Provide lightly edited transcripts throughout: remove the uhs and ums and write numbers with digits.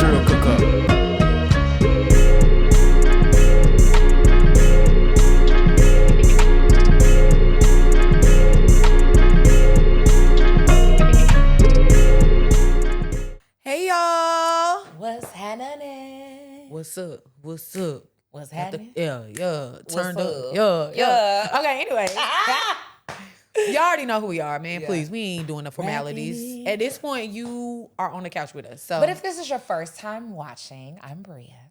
Trill cook up. Hey y'all. What's happening? What's up? What's up? What's happening? Yeah. Turned What's up. up? Yeah. Okay, anyway. Y'all already know who we are, man. Yeah. Please, we ain't doing the formalities. Rapping. At this point, you are on the couch with us. So But if this is your first time watching, I'm Bria.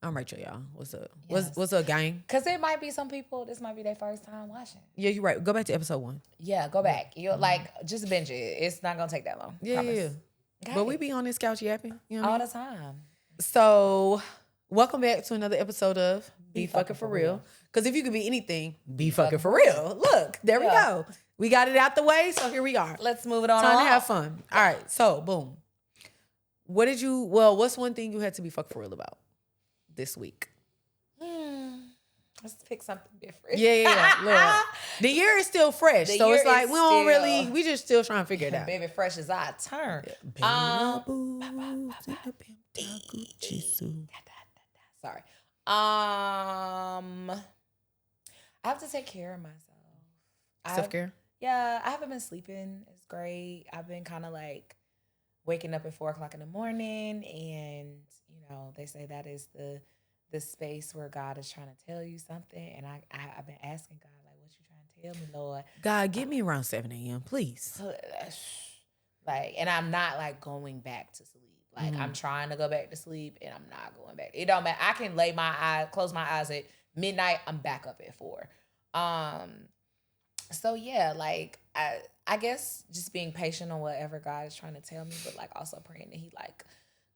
I'm Rachel, y'all. What's up? Yes. What's up, gang? Because it might be some people, this might be their first time watching. Yeah, you're right. Go back to episode 1. Yeah, go back. You're just binge it. It's not going to take that long. Yeah. Promise. But Okay. we be on this couch yapping. You know what I all mean? the time. So, welcome back to another episode of Be Be Fucking For Real. Because if you could be anything, be fucking for fucking real. Look, there we Yeah. go. We got it out the way, so here we are. Let's move it on. Time to along. have fun. All right, so boom. What's one thing you had to be fuck for real about this week? Let's pick something different. Yeah. Look, the year is still fresh, The so it's year like is we just still trying to figure it out. Baby, fresh as I turn. Sorry. I have to take care of myself. Self-care? Yeah, I haven't been sleeping. It's great. I've been kind of like waking up at 4:00 in the morning, and they say that is the space where God is trying to tell you something. And I've been asking God, like, what you trying to tell me, Lord? God, get me around 7 a.m., please. Like, and I'm not like going back to sleep. Like, I'm trying to go back to sleep, and I'm not going back. It don't matter. I can close my eyes at midnight. I'm back up at 4. So yeah, like I guess just being patient on whatever God is trying to tell me, but like also praying that He like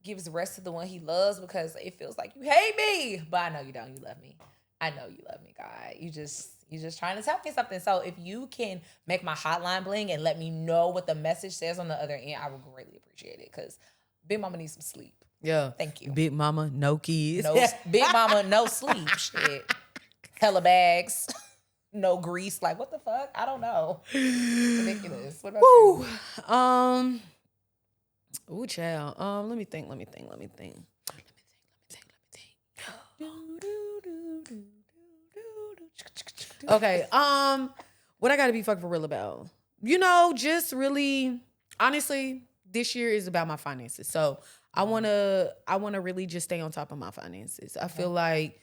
gives rest to the one He loves, because it feels like you hate me, but I know you don't. You love me. I know you love me, God. You just trying to tell me something. So if you can make my hotline bling and let me know what the message says on the other end, I would greatly appreciate it, because Big Mama needs some sleep. Yeah. Thank you. Big mama, no kids. No, Big Mama, no sleep. Shit. Hella bags. No grease. Like, what the fuck? I don't know. Ridiculous. What about you? Ooh, child. Let me think. Okay. What I gotta be fucking for real about? Just really, honestly, this year is about my finances. So I wanna really just stay on top of my finances. I feel like,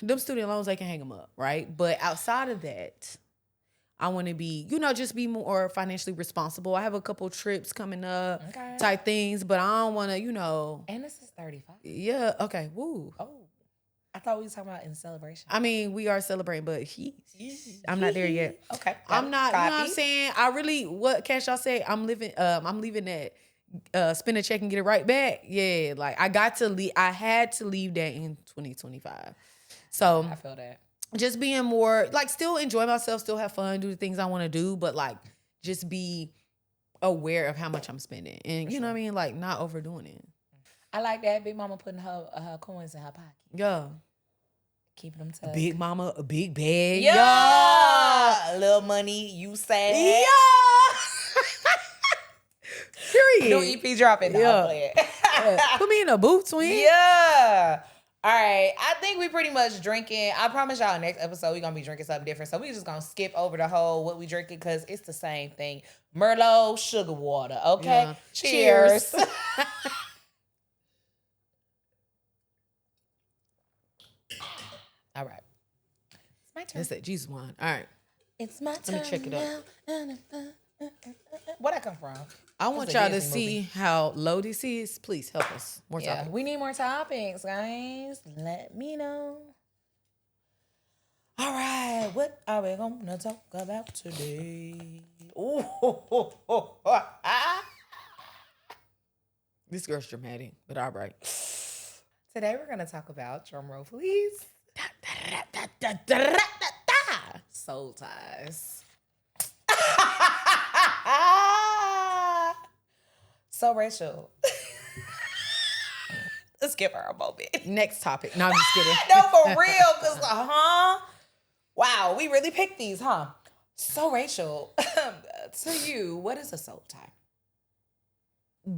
them student loans, they can hang them up, right? But outside of that, I want to be, just be more financially responsible. I have a couple trips coming up, type things, but I don't want to, And this is 35. Yeah, okay, woo. Oh, I thought we were talking about in celebration. We are celebrating, but I'm not there yet. Okay. I'm not, you know what I'm saying? What Cash y'all say? I'm leaving that, spend a check and get it right back. Yeah, like I had to leave that in 2025. So I feel that. Just being more, like, still enjoy myself, still have fun, do the things I want to do, but, like, just be aware of how much I'm spending. And, you know what I mean? Like, not overdoing it. I like that. Big Mama putting her coins in her pocket. Yeah. Keeping them tucked. Big Mama, a big bag. Yeah. Little money, you say. Yeah. Period. No EP dropping. Yeah. Put me in a boot swing. Yeah. All right, I think we pretty much drinking. I promise y'all next episode we're going to be drinking something different. So we just going to skip over the whole what we drinking, because it's the same thing. Merlot, sugar water, okay? Yeah. Cheers. All right. It's my turn. That's that Jesus wine. All right. It's my turn. Let me check it out. Where'd that come from? I want y'all to see how low this is. Please help us. More topics. We need more topics, guys. Let me know. All right, what are we gonna talk about today? This girl's dramatic, but all right. Today we're gonna talk about, drum roll please, soul ties. So Rachel, let's give her a moment. Next topic. No, I'm just kidding. No, for real, because wow, we really picked these, huh? So Rachel, to you, what is a soul tie?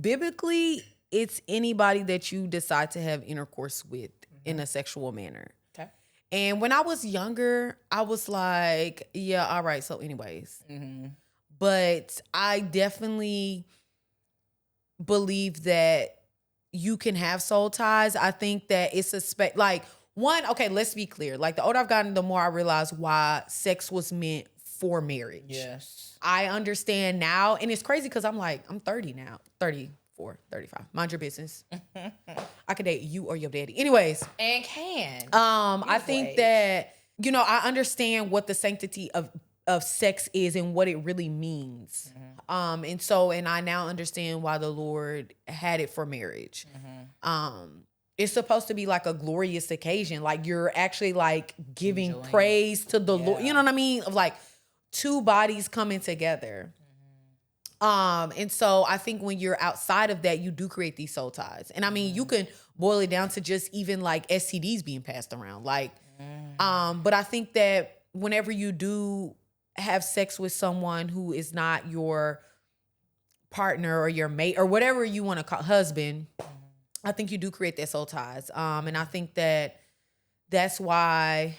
biblically, it's anybody that you decide to have intercourse with in a sexual manner. Okay. And when I was younger, I was like, yeah, all right. So anyways, but I definitely believe that you can have soul ties. I think that it's okay, let's be clear. Like, the older I've gotten, the more I realize why sex was meant for marriage. Yes. I understand now. And it's crazy because I'm 30 now. 34, 35. Mind your business. I could date you or your daddy. Anyways. And can. I think that, I understand what the sanctity of sex is and what it really means. And I now understand why the Lord had it for marriage. It's supposed to be like a glorious occasion. Like, you're actually like giving Enjoying praise to the Lord. You know what I mean? Of like two bodies coming together. And so I think when you're outside of that, you do create these soul ties. And I mean, you can boil it down to just even like STDs being passed around. Like, but I think that whenever you do have sex with someone who is not your partner or your mate or whatever you want to call husband, I think you do create that soul ties. And I think that that's why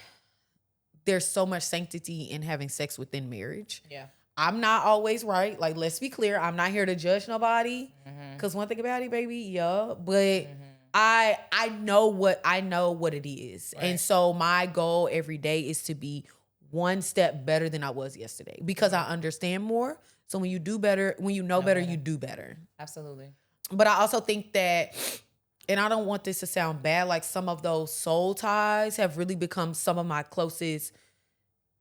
there's so much sanctity in having sex within marriage. Yeah. I'm not always right. Like, let's be clear. I'm not here to judge nobody. Cause one thing about it, baby, yeah. But I know what it is. Right. And so my goal every day is to be one step better than I was yesterday. Because I understand more. So when you do better, when you know better, you do better. Absolutely. But I also think that, and I don't want this to sound bad, like some of those soul ties have really become some of my closest,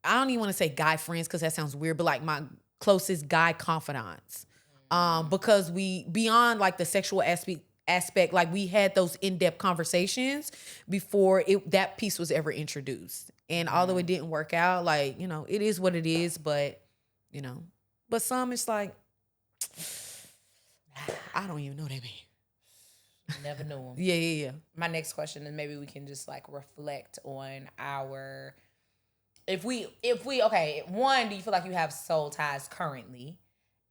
I don't even want to say guy friends because that sounds weird, but like my closest guy confidants. Because we, beyond like the sexual aspect, like we had those in-depth conversations before that piece was ever introduced. And although it didn't work out, like, it is what it is, but, but some it's like, I don't even know that man. Never knew him. Yeah. My next question is maybe we can just like reflect on our, if we okay, one, do you feel like you have soul ties currently?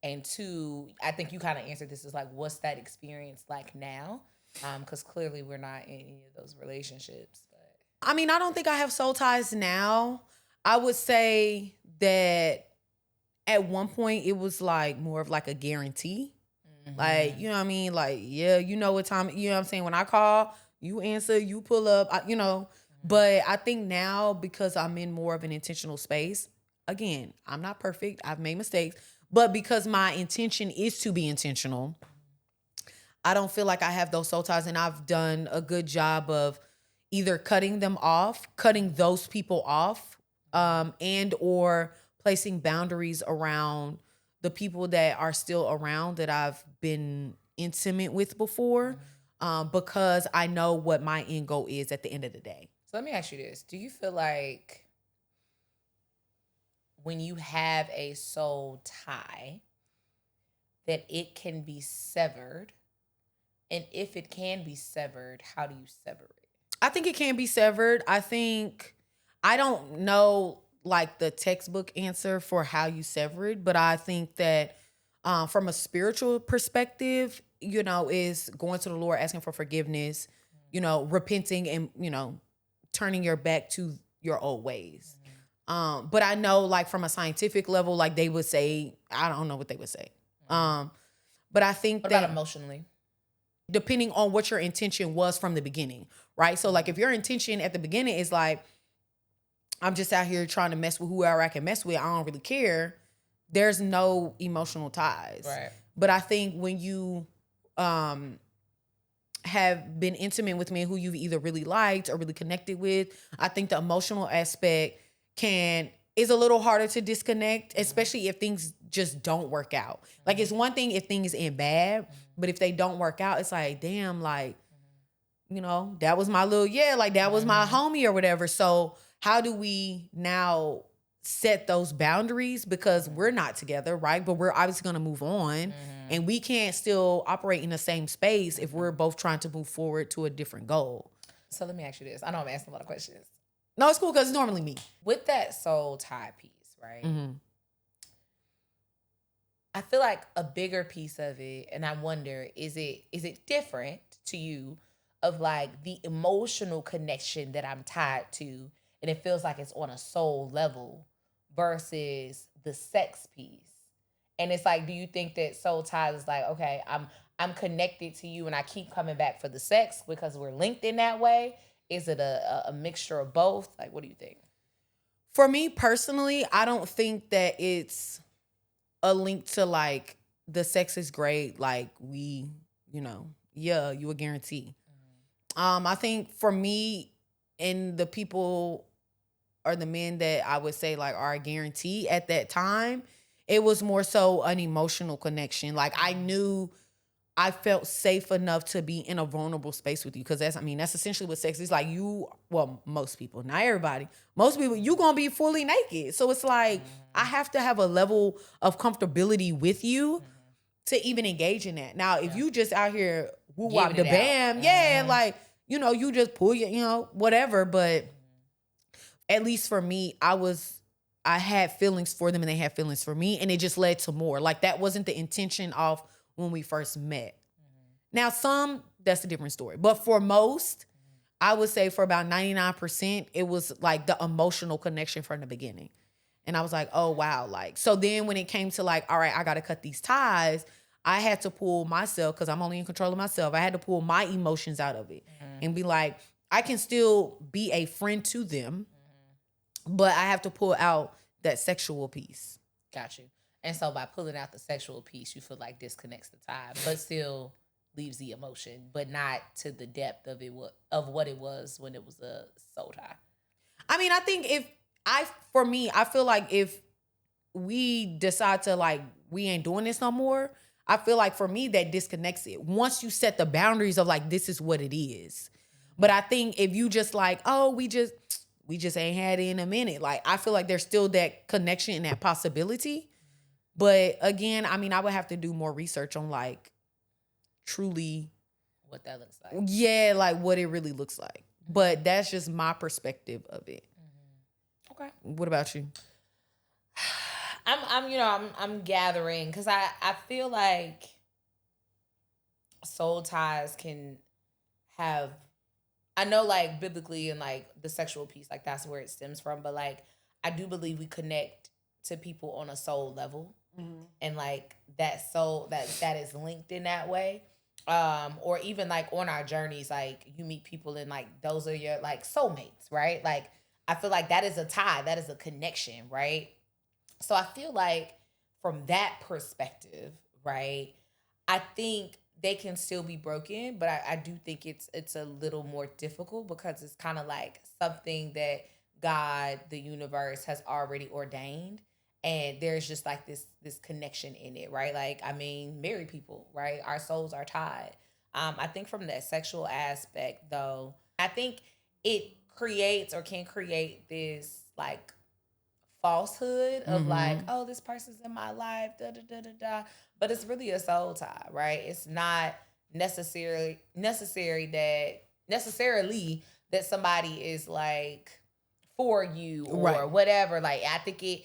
And two, I think you kind of answered this, is like, what's that experience like now? Because clearly we're not in any of those relationships. But I mean, I don't think I have soul ties now. I would say that at one point it was like more of like a guarantee. Like, you know what I mean? Like, yeah, you know what time, you know what I'm saying? When I call, you answer, you pull up, But I think now, because I'm in more of an intentional space, again, I'm not perfect. I've made mistakes. But because my intention is to be intentional, I don't feel like I have those soul ties. And I've done a good job of either cutting those people off, and or placing boundaries around the people that are still around that I've been intimate with before, because I know what my end goal is at the end of the day. So let me ask you this. Do you feel like when you have a soul tie that it can be severed? And if it can be severed, how do you sever it? I think it can be severed. I don't know like the textbook answer for how you sever it, but I think that from a spiritual perspective, is going to the Lord, asking for forgiveness, repenting and, turning your back to your old ways. But I know like from a scientific level, like they would say, I don't know what they would say. But I think what about emotionally? Depending on what your intention was from the beginning, right? So like if your intention at the beginning is like, I'm just out here trying to mess with whoever I can mess with, I don't really care, there's no emotional ties. Right. But I think when you have been intimate with men who you've either really liked or really connected with, I think the emotional aspect is a little harder to disconnect, especially if things just don't work out. Like, it's one thing if things end bad, but if they don't work out, it's like, damn, like, that was my that was my homie or whatever. So how do we now set those boundaries? Because we're not together, right? But we're obviously going to move on. And we can't still operate in the same space if we're both trying to move forward to a different goal. So let me ask you this. I know I'm asking a lot of questions. No, it's cool because it's normally me. With that soul tie piece, right? I feel like a bigger piece of it, and I wonder, is it different to you of like the emotional connection that I'm tied to, and it feels like it's on a soul level versus the sex piece? And it's like, do you think that soul ties is like, okay, I'm connected to you and I keep coming back for the sex because we're linked in that way? Is it a mixture of both? Like, what do you think? For me personally, I don't think that it's a link to like the sex is great, like we, yeah, you a guarantee. I think for me and the people or the men that I would say like are a guarantee at that time, it was more so an emotional connection. Like I knew I felt safe enough to be in a vulnerable space with you. Cause that's essentially what sex is. Like most people, not everybody, most people, you gonna be fully naked. So it's like, I have to have a level of comfortability with you to even engage in that. Now, if you just out here woo wop Giving the it out. bam, yeah, like, you just pull your, whatever. But at least for me, I had feelings for them and they had feelings for me. And it just led to more. Like that wasn't the intention of when we first met. Now, that's a different story. But for most, I would say for about 99%, it was like the emotional connection from the beginning. And I was like, oh, wow. Like, so then when it came to like, all right, I got to cut these ties, I had to pull myself, because I'm only in control of myself. I had to pull my emotions out of it and be like, I can still be a friend to them, but I have to pull out that sexual piece. Got you. And so by pulling out the sexual piece, you feel like disconnects the tie, but still leaves the emotion, but not to the depth of of what it was when it was a soul tie. I think for me, I feel like if we decide to like, we ain't doing this no more, I feel like for me that disconnects it. Once you set the boundaries of like, this is what it is. But I think if you just like, oh, we just ain't had it in a minute. Like, I feel like there's still that connection and that possibility. But again, I would have to do more research on like truly what that looks like. Yeah, like what it really looks like. But that's just my perspective of it. Okay. What about you? I'm gathering because I feel like soul ties can have, I know like biblically and like the sexual piece, like that's where it stems from, but like I do believe we connect to people on a soul level, and like that soul that is linked in that way. Or even like on our journeys, like you meet people and like those are your like soulmates, right? Like I feel like that is a tie, that is a connection, right? So I feel like from that perspective, right, I think they can still be broken, but I do think it's a little more difficult because it's kind of like something that God, the universe, has already ordained. And there's just like this connection in it, right? Like, married people, right? Our souls are tied. I think from that sexual aspect, though, I think it creates or can create this like falsehood of like, oh, this person's in my life, da da da da da. But it's really a soul tie, right? It's not necessarily that somebody is like for you or Right. whatever. Like I think it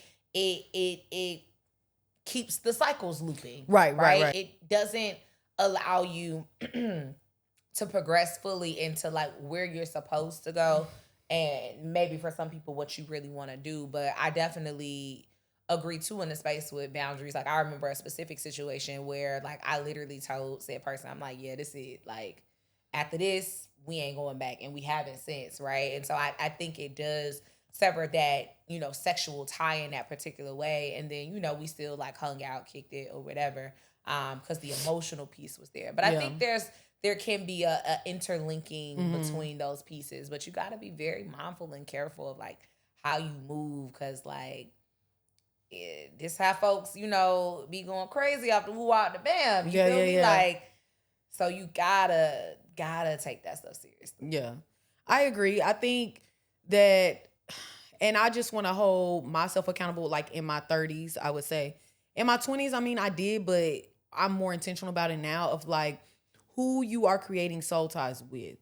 keeps the cycles looping. Right. It doesn't allow you to progress fully into like where you're supposed to go, and maybe for some people what you really want to do. But I definitely agree too in the space with boundaries. Like I remember a specific situation where like I literally told said person, I'm like, yeah, this is like, after this we ain't going back, and we haven't since, right? And so I think it does sever that, sexual tie in that particular way. And then, we still like hung out, kicked it or whatever, because the emotional piece was there. But I think there can be a interlinking between those pieces, but you got to be very mindful and careful of like how you move, because like this how folks be going crazy off the woo out the bam. You feel me? Like, so you gotta take that stuff seriously. Yeah, I agree. I think that, and I just want to hold myself accountable. Like in my 30s, I would say. In my 20s, I did, but I'm more intentional about it now of like who you are creating soul ties with.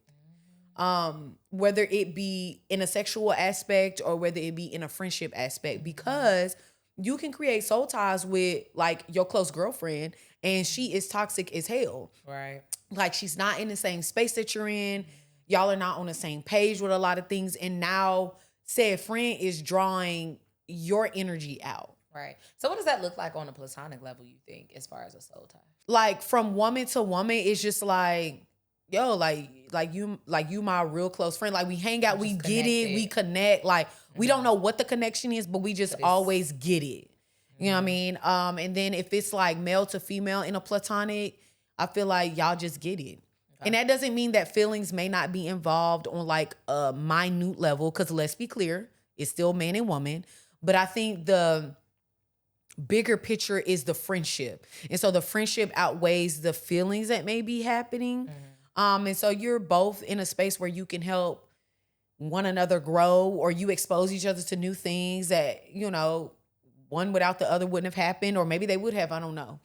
Whether it be in a sexual aspect or whether it be in a friendship aspect, because you can create soul ties with like your close girlfriend, and she is toxic as hell. Right. Like she's not in the same space that you're in. Y'all are not on the same page with a lot of things. And now said friend is drawing your energy out. Right. So what does that look like on a platonic level, you think, as far as a soul tie? Like from woman to woman, it's just like, yo, like you my real close friend. Like we hang out, we get it, we connect. Like we don't know what the connection is, but we just always get it. You know what I mean? And then if it's like male to female in a platonic, I feel like y'all just get it. And that doesn't mean that feelings may not be involved on like a minute level, because let's be clear, it's still man and woman. But I think the bigger picture is the friendship. And so the friendship outweighs the feelings that may be happening. And so you're both in a space where you can help one another grow, or you expose each other to new things that, you know, one without the other wouldn't have happened, or maybe they would have, I don't know.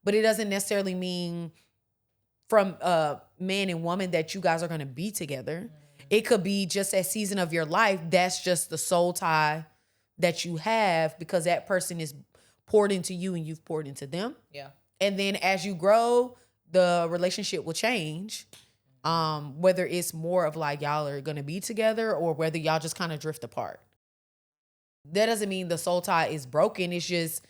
But it doesn't necessarily mean from man and woman that you guys are going to be together. It could be just a season of your life. That's just the soul tie that you have, because that person is poured into you and you've poured into them. Yeah. And then as you grow, the relationship will change. Whether it's more of like y'all are going to be together, or whether y'all just kind of drift apart. That doesn't mean the soul tie is broken. It's just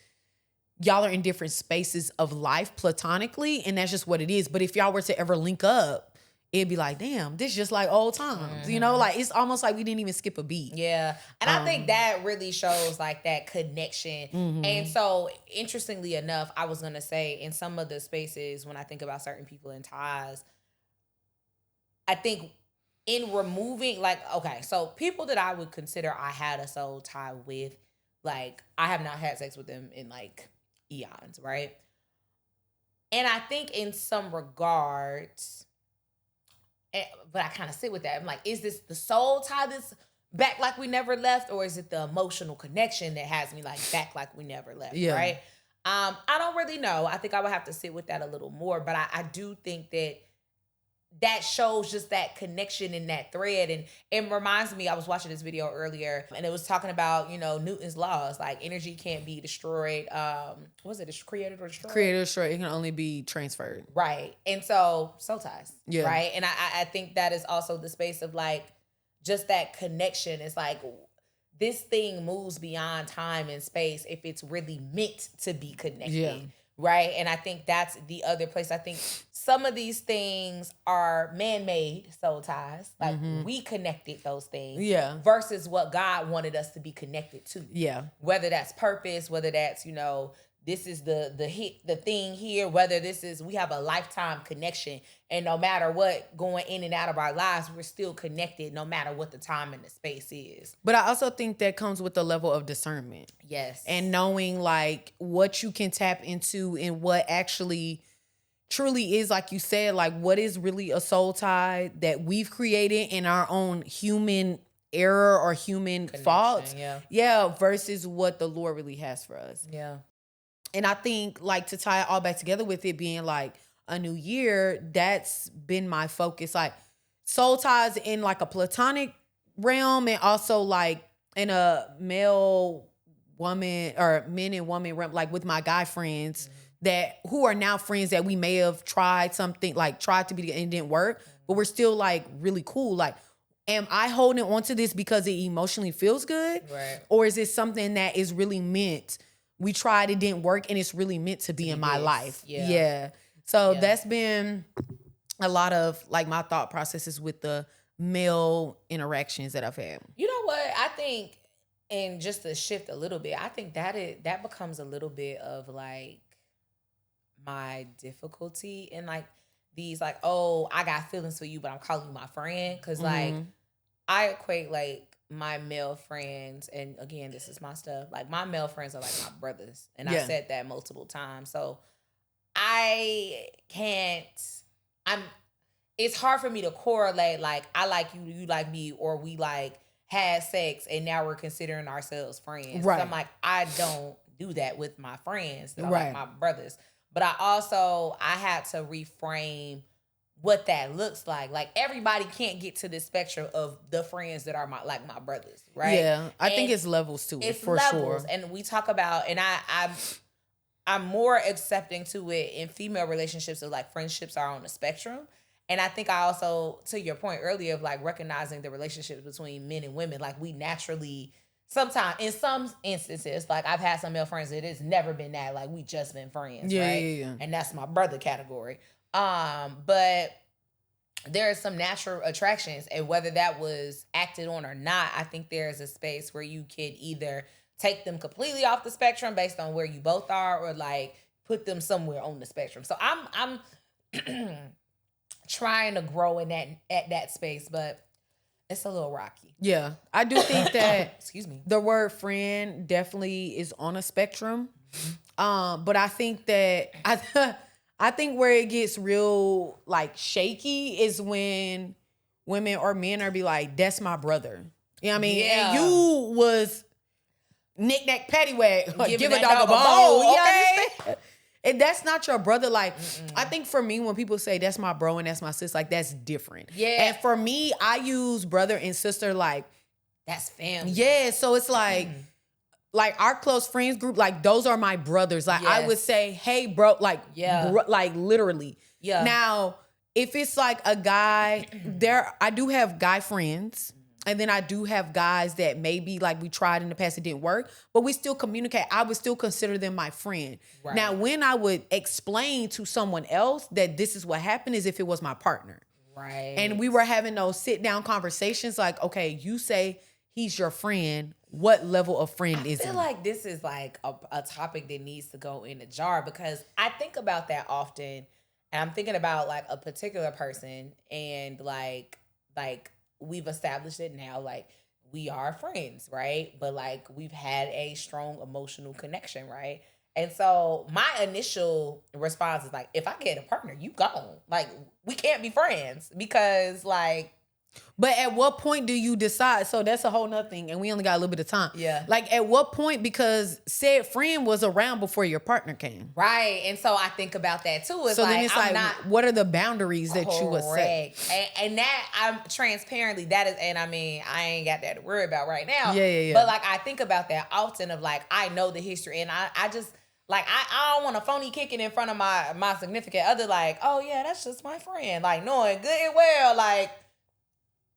y'all are in different spaces of life platonically, and that's just what it is. But if y'all were to ever link up, it'd be like, damn, this is just like old times. You know, like it's almost like we didn't even skip a beat. Yeah. And I think that really shows like that connection. And so interestingly enough, I was going to say in some of the spaces when I think about certain people in ties, I think in removing like, okay, so people that I would consider I had a soul tie with, like I have not had sex with them in like eons, right? And I think in some regards, but I kind of sit with that. I'm like, is this the soul tie that's back like we never left, or is it the emotional connection that has me like back like we never left, right? I don't really know. I think I would have to sit with that a little more, but I do think that shows just that connection in that thread. And it reminds me, I was watching this video earlier and it was talking about, you know, Newton's laws, like energy can't be destroyed. Was it created or destroyed? Created or destroyed. It can only be transferred. Right. And so soul ties. Yeah. Right. And I think that is also the space of like, just that connection. It's like, this thing moves beyond time and space if it's really meant to be connected. Yeah. Right. And I think that's the other place. I think some of these things are man-made soul ties. Like we connected those things. Yeah. Versus what God wanted us to be connected to. Yeah. Whether that's purpose, whether that's, you know, this is the thing here, whether this is, we have a lifetime connection. And no matter what, going in and out of our lives, we're still connected no matter what the time and the space is. But I also think that comes with a level of discernment. Yes. And knowing like what you can tap into and what actually truly is, like you said, like what is really a soul tie that we've created in our own human error or human fault. Yeah. Versus what the Lord really has for us. Yeah. And I think like to tie it all back together with it being like a new year, that's been my focus. Like soul ties in like a platonic realm, and also like in a male woman or men and woman realm, like with my guy friends that who are now friends that we may have tried something, like tried to be together and it didn't work, but we're still like really cool. Like, am I holding on to this because it emotionally feels good? Right. Or is it something that is really meant? We tried, it didn't work, and it's really meant to be in my life. Yeah. So that's been a lot of like my thought processes with the male interactions that I've had. You know what? I think, and just to shift a little bit, I think that becomes a little bit of like my difficulty in like these like, oh, I got feelings for you, but I'm calling you my friend. Cause like I equate like my male friends, and again, this is my stuff, like my male friends are like my brothers. And I've said that multiple times. So it's hard for me to correlate like I like you, you like me, or we like had sex and now we're considering ourselves friends. Right. So I'm like, I don't do that with my friends that are like my brothers. But I had to reframe what that looks like. Like everybody can't get to this spectrum of the friends that are my brothers, right? Yeah, I think it's levels to it, It's for levels, sure. and we talk about, and I'm more accepting to it in female relationships of like friendships are on the spectrum. And I think I also, to your point earlier of like recognizing the relationships between men and women, like we naturally, sometimes in some instances, like I've had some male friends that it's never been that, like we just been friends, Yeah, right? yeah. And that's my brother category. But there are some natural attractions, and whether that was acted on or not, I think there's a space where you could either take them completely off the spectrum based on where you both are, or like put them somewhere on the spectrum. So I'm trying to grow in that space, but it's a little rocky. Yeah, I do think that Excuse me. the word friend definitely is on a spectrum. But I think that I think where it gets real like shaky is when women or men are be like, that's my brother. You know what I mean? Yeah. And you was knick-knack paddywhack, give a that dog a dog a bone. bone, You okay? understand? And that's not your brother. Like, I think for me, when people say that's my bro and that's my sis, like that's different. Yeah. And for me, I use brother and sister like, That's family. yeah. So it's like our close friends group, like those are my brothers. Like I would Yes. say, hey, bro, like, Yeah. like literally. Yeah. Now, if it's like a guy, I do have guy friends. And then I do have guys that maybe like we tried in the past, it didn't work, but we still communicate. I would still consider them my friend. Right. Now, when I would explain to someone else that this is what happened is if it was my partner. Right. And we were having those sit down conversations like, okay, you say he's your friend. What level of friend is I feel he? like this is like a topic that needs to go in a jar, because I think about that often, and I'm thinking about like a particular person, and like we've established it now, like we are friends, right? But like we've had a strong emotional connection, right? And so my initial response is like, if I get a partner, you gone. Like we can't be friends, because like, But at what point do you decide? So that's a whole nother thing. And we only got a little bit of time. Yeah. Like at what point, because said friend was around before your partner came. right. And so I think about that too. It's So like, then it's I'm like, not what are the boundaries that you would set? correct. And that I'm transparently, that is, and I mean, I ain't got that to worry about right now. Yeah. But like, I think about that often of like, I know the history, and I just, like, I don't want a phony kicking in front of my significant other, like, oh yeah, that's just my friend. Like knowing good and well, like,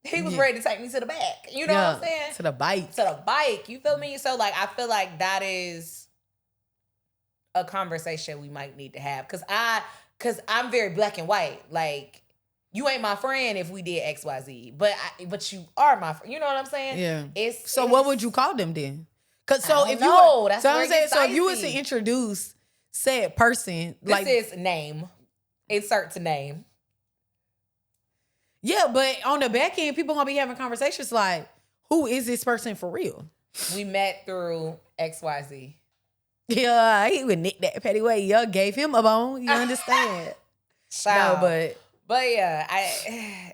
he was ready to take me to the back. You know what I'm saying? To the bike. To the bike. You feel me? So like, I feel like that is a conversation we might need to have. Cause I'm very black and white. Like, you ain't my friend if we did XYZ, but you are my friend. You know what I'm saying? Yeah. So what would you call them then? Cause so if know. you That's so where I'm it saying, gets so if you was to dicey. introduce said person, This like is name. Insert to name. yeah, but on the back end, people gonna be having conversations like, who is this person for real? We met through XYZ. Yeah, he would nick that petty way. Y'all gave him a bone. You understand? Child. No, But yeah,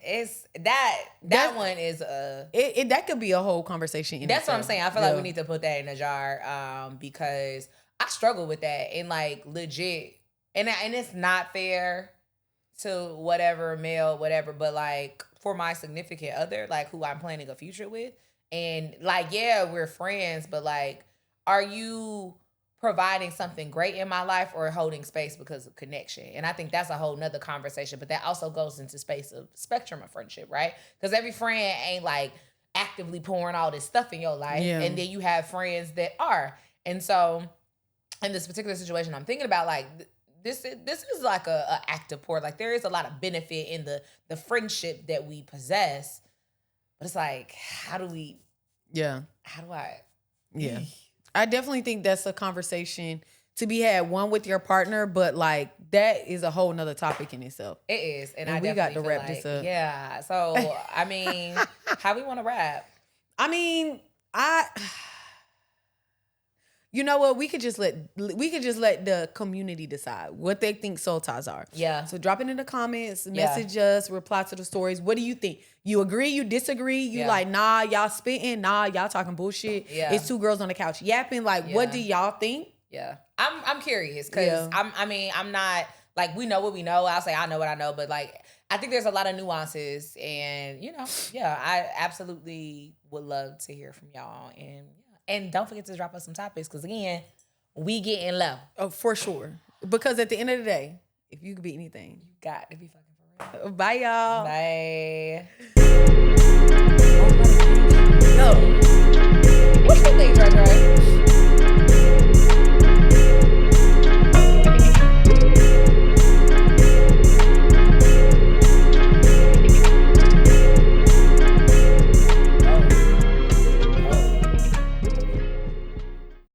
it's that one is that could be a whole conversation. That's what I'm saying. I feel like we need to put that in a jar, because I struggle with that, and like legit, and it's not fair to whatever male, whatever, but like for my significant other, like who I'm planning a future with, and like, yeah, we're friends, but like, are you providing something great in my life or holding space because of connection? And I think that's a whole nother conversation, but that also goes into space of spectrum of friendship, right? Because every friend ain't like actively pouring all this stuff in your life. Yeah. And then you have friends that are. And so in this particular situation, I'm thinking about like, this is like a active pour. Like there is a lot of benefit in the friendship that we possess, but it's like, how do I? Yeah. I definitely think that's a conversation to be had, one with your partner, but like that is a whole nother topic in itself. It is. And we got to wrap this up. Yeah. So, I mean, how we want to wrap? I mean, you know what? We could just let the community decide what they think soul ties are. Yeah. So drop it in the comments, message us, reply to the stories. What do you think? You agree? You disagree? You like, nah, y'all spitting? Nah, y'all talking bullshit? Yeah. It's two girls on the couch yapping. Like, what do y'all think? Yeah. I'm curious because I'm not like we know what we know. I'll say I know what I know, but like I think there's a lot of nuances, and yeah, I absolutely would love to hear from y'all, and don't forget to drop us some topics because again, we getting low. Oh, for sure. Because at the end of the day, if you could be anything, You got to be fucking for real. bye y'all. Bye.